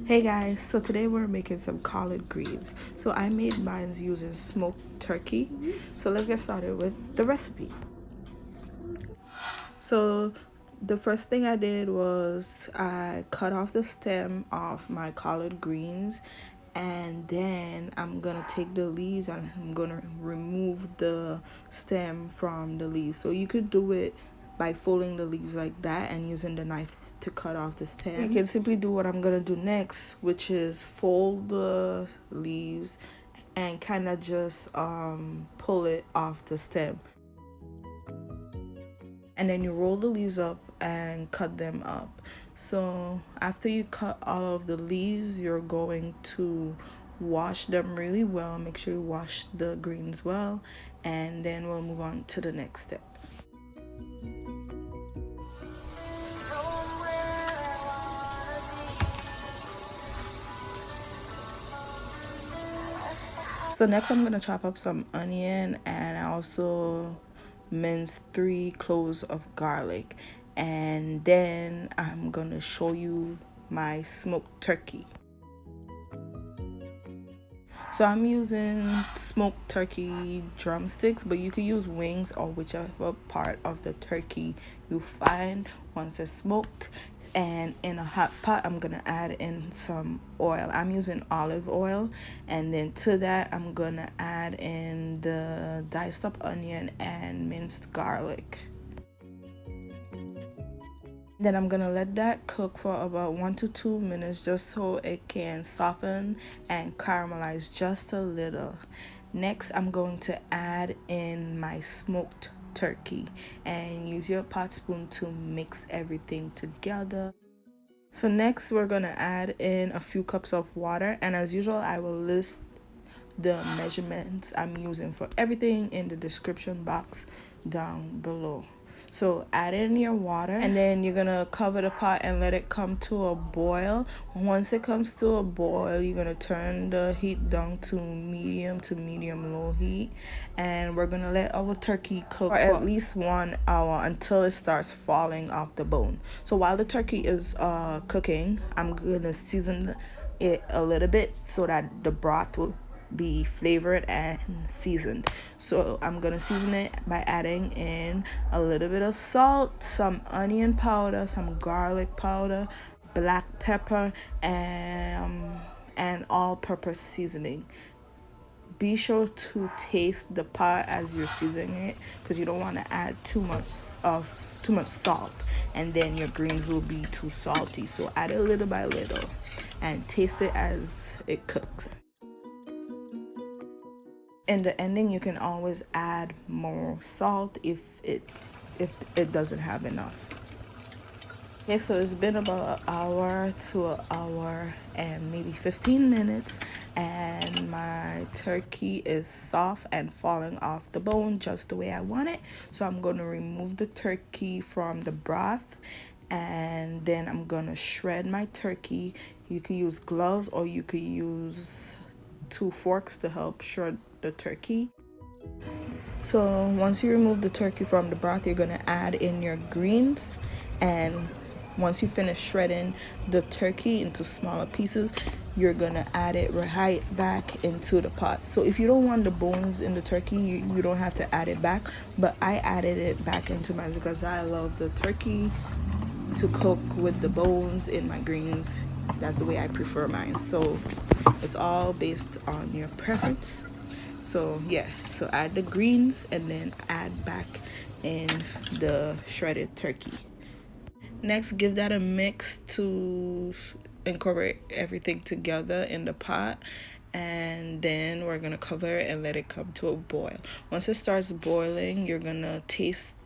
Hey guys, so today we're making some collard greens. So I made mine using smoked turkey. So let's get started with the recipe. So the first thing I did was I cut off the stem of my collard greens, and then I'm gonna take the leaves and I'm gonna remove the stem from the leaves. So you could do it by folding the leaves like that and using the knife to cut off the stem. You can simply do what I'm gonna do next, which is fold the leaves and kind of just pull it off the stem, and then you roll the leaves up and cut them up. So after you cut all of the leaves, you're going to wash them really well. Make sure you wash the greens well, and then we'll move on to the next step. So next I'm gonna chop up some onion, and I also mince 3 cloves of garlic, and then I'm gonna show you my smoked turkey. So I'm using smoked turkey drumsticks, but you could use wings or whichever part of the turkey you find once it's smoked. And in a hot pot, I'm gonna add in some oil. I'm using olive oil, and then to that I'm gonna add in the diced up onion and minced garlic. Then I'm gonna let that cook for about 1 to 2 minutes just so it can soften and caramelize just a little. Next, I'm going to add in my smoked turkey and use your pot spoon to mix everything together. So next, we're gonna add in a few cups of water, and as usual, I will list the measurements I'm using for everything in the description box down below. So add in your water, and then you're gonna cover the pot and let it come to a boil. Once it comes to a boil, you're gonna turn the heat down to medium low heat, and we're gonna let our turkey cook for at least 1 hour until it starts falling off the bone. So while the turkey is cooking, I'm gonna season it a little bit so that the broth will be flavored and seasoned. So I'm gonna season it by adding in a little bit of salt, some onion powder, some garlic powder, black pepper, and all-purpose seasoning. Be sure to taste the pot as you're seasoning it, because you don't want to add too much salt, and then your greens will be too salty. So add it little by little and taste it as it cooks. In the ending, you can always add more salt if it doesn't have enough. Okay, so it's been about an hour to an hour and maybe 15 minutes, and my turkey is soft and falling off the bone just the way I want it. So I'm going to remove the turkey from the broth, and then I'm going to shred my turkey. You could use gloves or you could use 2 forks to help shred the turkey. So once you remove the turkey from the broth, you're gonna add in your greens, and once you finish shredding the turkey into smaller pieces, you're gonna add it right back into the pot. So if you don't want the bones in the turkey, you don't have to add it back, but I added it back into mine because I love the turkey to cook with the bones in my greens. That's the way I prefer mine. So it's all based on your preference. So yeah, so add the greens and then add back in the shredded turkey. Next, give that a mix to incorporate everything together in the pot, and then we're gonna cover it and let it come to a boil. Once it starts boiling, you're gonna taste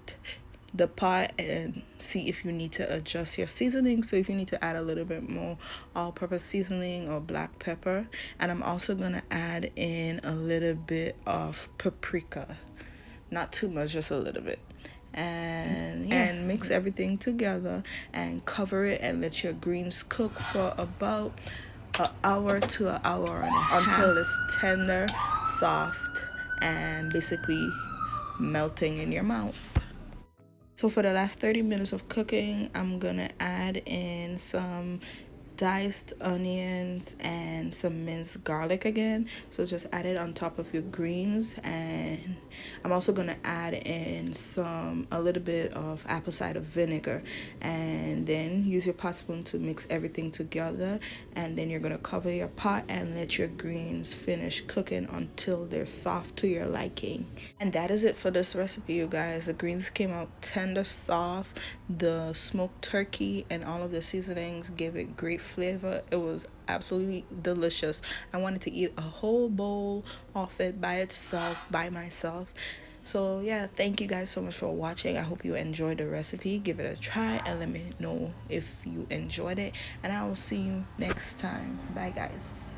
the pot and see if you need to adjust your seasoning. So if you need to add a little bit more all-purpose seasoning or black pepper, and I'm also gonna add in a little bit of paprika, not too much, just a little bit, and mix everything together and cover it and let your greens cook for about an hour to an hour and a half until it's tender, soft, and basically melting in your mouth. So for the last 30 minutes of cooking, I'm gonna add in some diced onions and some minced garlic again. So just add it on top of your greens, and I'm also gonna add in a little bit of apple cider vinegar, and then use your pot spoon to mix everything together. And then you're gonna cover your pot and let your greens finish cooking until they're soft to your liking. And that is it for this recipe, you guys. The greens came out tender, soft. The smoked turkey and all of the seasonings gave it great flavor. It was absolutely delicious. I wanted to eat a whole bowl of it by itself, by myself. So yeah, thank you guys so much for watching. I hope you enjoyed the recipe. Give it a try and let me know if you enjoyed it, and I will see you next time. Bye guys.